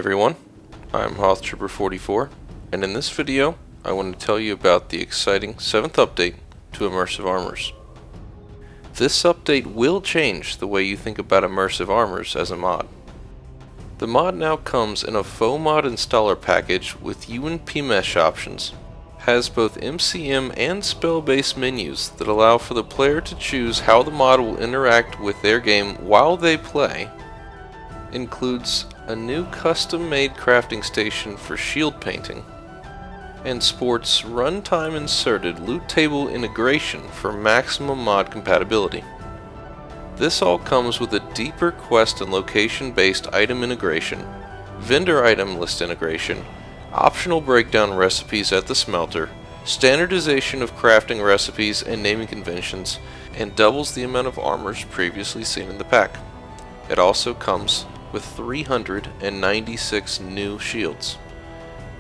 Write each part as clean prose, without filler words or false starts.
everyone, I'm Hothtrooper44, and in this video I want to tell you about the exciting 7th update to Immersive Armors. This update will change the way you think about Immersive Armors as a mod. The mod now comes in a faux mod installer package with UNP mesh options, has both MCM and spell-based menus that allow for the player to choose how the mod will interact with their game while they play, includes a new custom-made crafting station for shield painting, and sports runtime inserted loot table integration for maximum mod compatibility. This all comes with a deeper quest and location-based item integration, vendor item list integration, optional breakdown recipes at the smelter, standardization of crafting recipes and naming conventions, and doubles the amount of armors previously seen in the pack. It also comes with 396 new shields.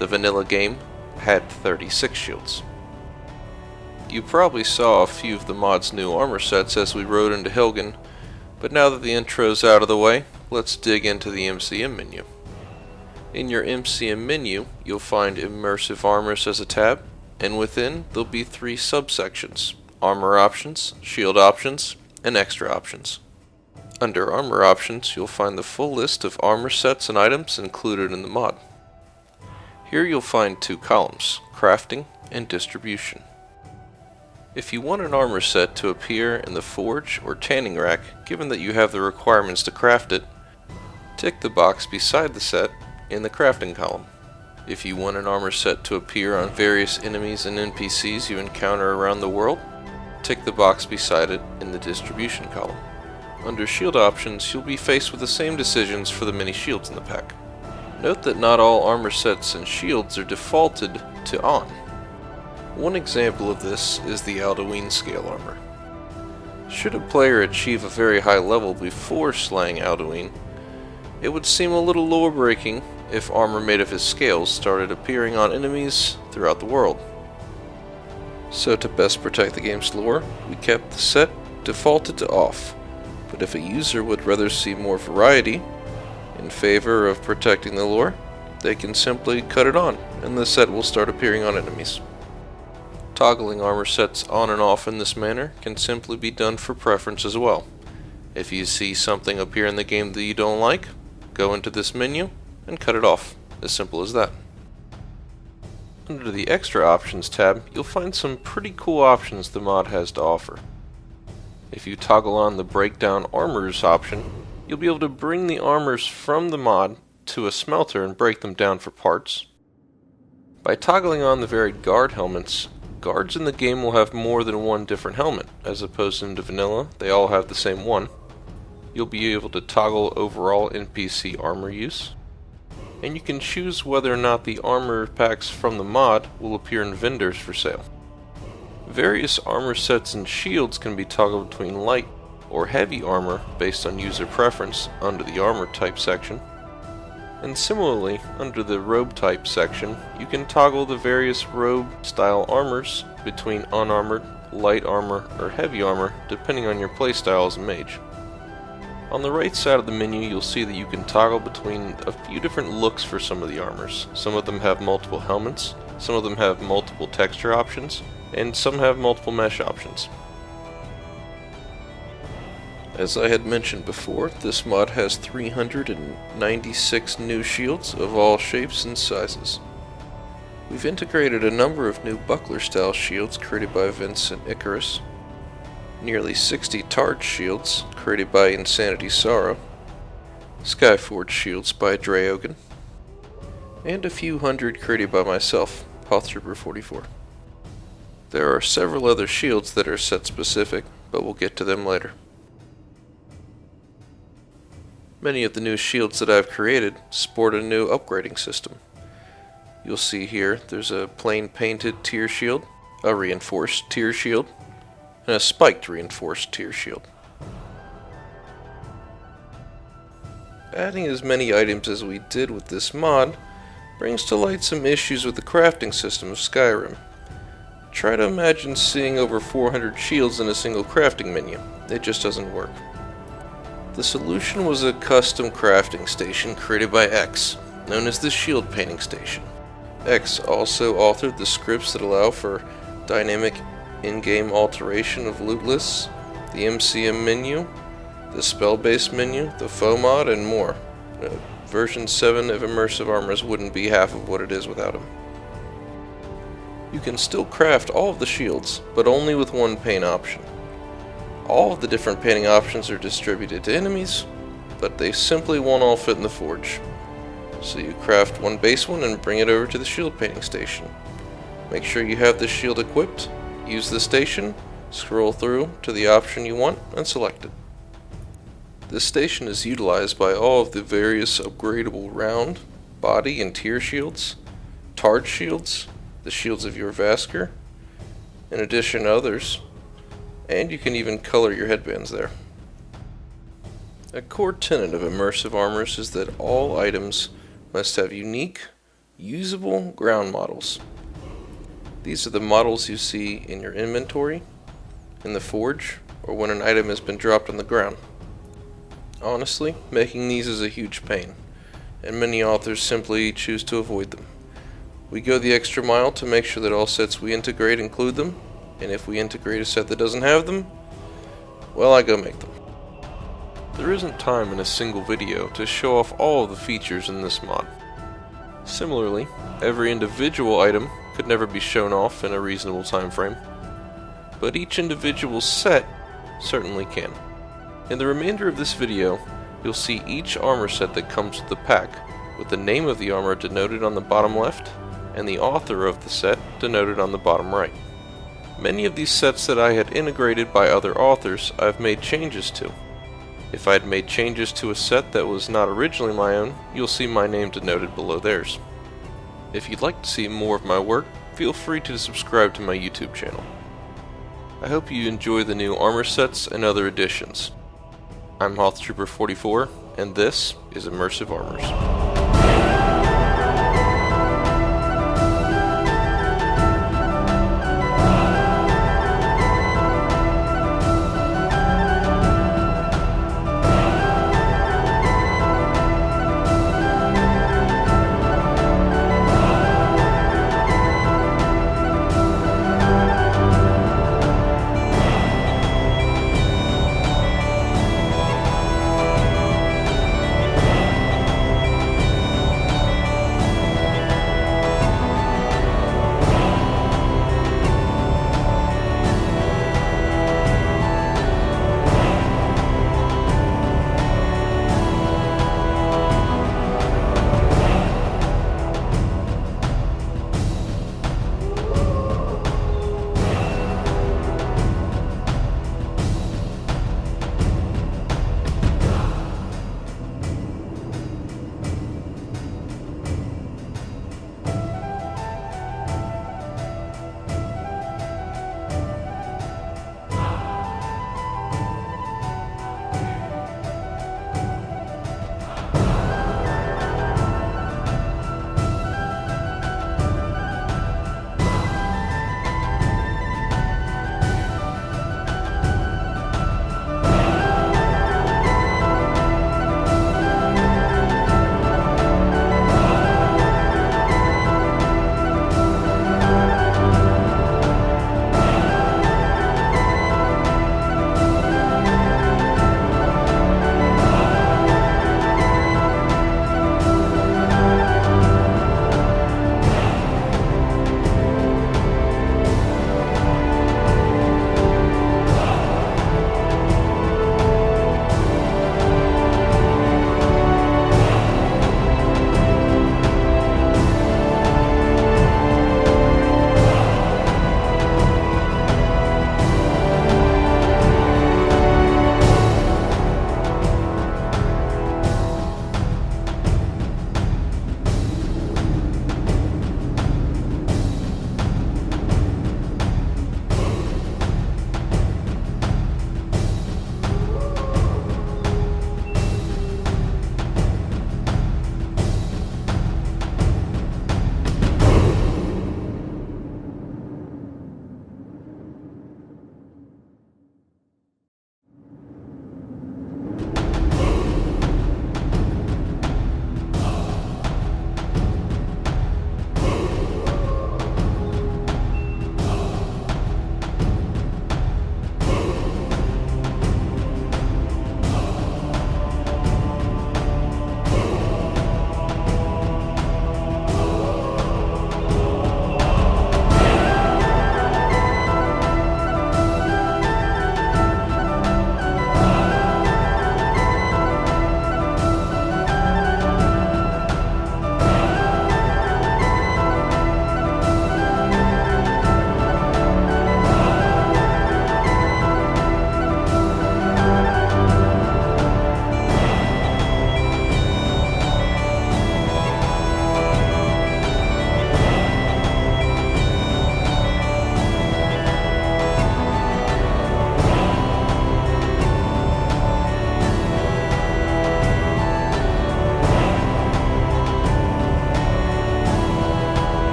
The vanilla game had 36 shields. You probably saw a few of the mod's new armor sets as we rode into Helgen, but now that the intro's out of the way, let's dig into the MCM menu. In your MCM menu, you'll find Immersive Armors as a tab, and within there'll be 3 subsections: Armor Options, Shield Options, and Extra Options. Under Armor Options, you'll find the full list of armor sets and items included in the mod. Here you'll find 2 columns, Crafting and Distribution. If you want an armor set to appear in the forge or tanning rack, given that you have the requirements to craft it, tick the box beside the set in the crafting column. If you want an armor set to appear on various enemies and NPCs you encounter around the world, tick the box beside it in the distribution column. Under shield options, you'll be faced with the same decisions for the many shields in the pack. Note that not all armor sets and shields are defaulted to on. One example of this is the Alduin scale armor. Should a player achieve a very high level before slaying Alduin, it would seem a little lore-breaking if armor made of his scales started appearing on enemies throughout the world. So to best protect the game's lore, we kept the set defaulted to off, but if a user would rather see more variety in favor of protecting the lore, they can simply cut it on and the set will start appearing on enemies. Toggling armor sets on and off in this manner can simply be done for preference as well. If you see something appear in the game that you don't like, go into this menu and cut it off. As simple as that. Under the Extra Options tab, you'll find some pretty cool options the mod has to offer. If you toggle on the Breakdown Armors option, you'll be able to bring the armors from the mod to a smelter and break them down for parts. By toggling on the varied guard helmets, guards in the game will have more than one different helmet, as opposed to vanilla, they all have the same one. You'll be able to toggle overall NPC armor use, and you can choose whether or not the armor packs from the mod will appear in vendors for sale. Various armor sets and shields can be toggled between light or heavy armor based on user preference under the armor type section. And similarly, under the robe type section, you can toggle the various robe style armors between unarmored, light armor, or heavy armor depending on your playstyle as a mage. On the right side of the menu, you'll see that you can toggle between a few different looks for some of the armors. Some of them have multiple helmets, some of them have multiple texture options, and some have multiple mesh options. As I had mentioned before, this mod has 396 new shields of all shapes and sizes. We've integrated a number of new buckler style shields created by Vincent Icarus, nearly 60 Targe shields created by Insanity Sorrow, Skyforge shields by Dragonbone, and a few hundred created by myself, Hothtrooper44. There are several other shields that are set specific, but we'll get to them later. Many of the new shields that I've created sport a new upgrading system. You'll see here there's a plain painted tier shield, a reinforced tier shield, and a spiked reinforced tier shield. Adding as many items as we did with this mod brings to light some issues with the crafting system of Skyrim. Try to imagine seeing over 400 shields in a single crafting menu. It just doesn't work. The solution was a custom crafting station created by X, known as the Shield Painting Station. X also authored the scripts that allow for dynamic in-game alteration of loot lists, the MCM menu, the spell-based menu, the foe mod, and more. Version 7 of Immersive Armors wouldn't be half of what it is without him. You can still craft all of the shields, but only with one paint option. All of the different painting options are distributed to enemies, but they simply won't all fit in the forge. So you craft one base one and bring it over to the shield painting station. Make sure you have the shield equipped, use the station, scroll through to the option you want, and select it. This station is utilized by all of the various upgradable round, body, and tier shields, targe shields, the shields of your Vasker, in addition to others, and you can even color your headbands there. A core tenet of Immersive Armors is that all items must have unique, usable ground models. These are the models you see in your inventory, in the forge, or when an item has been dropped on the ground. Honestly, making these is a huge pain, and many authors simply choose to avoid them. We go the extra mile to make sure that all sets we integrate include them, and if we integrate a set that doesn't have them, well, I go make them. There isn't time in a single video to show off all of the features in this mod. Similarly, every individual item could never be shown off in a reasonable time frame, but each individual set certainly can. In the remainder of this video, you'll see each armor set that comes with the pack, with the name of the armor denoted on the bottom left, and the author of the set denoted on the bottom right. Many of these sets that I had integrated by other authors, I've made changes to. If I had made changes to a set that was not originally my own, you'll see my name denoted below theirs. If you'd like to see more of my work, feel free to subscribe to my YouTube channel. I hope you enjoy the new armor sets and other additions. I'm Hothtrooper44, and this is Immersive Armors.